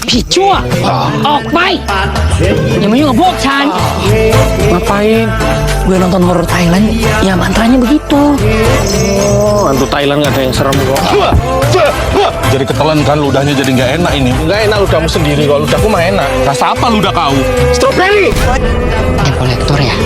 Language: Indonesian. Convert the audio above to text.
ผีชั่วออกไปอย่ามายุ่งกับพวกฉัน Ngapain? Gue nonton horor Thailand ya mantranya begitu. Oh, hantu Thailand gak ada yang serem kok. Jadi ketelan kan, ludahnya jadi nggak enak ini. Nggak enak ludahmu sendiri, kalau ludahku mah enak. Rasa apa ludah kau? Strawberry! Kolektor ya.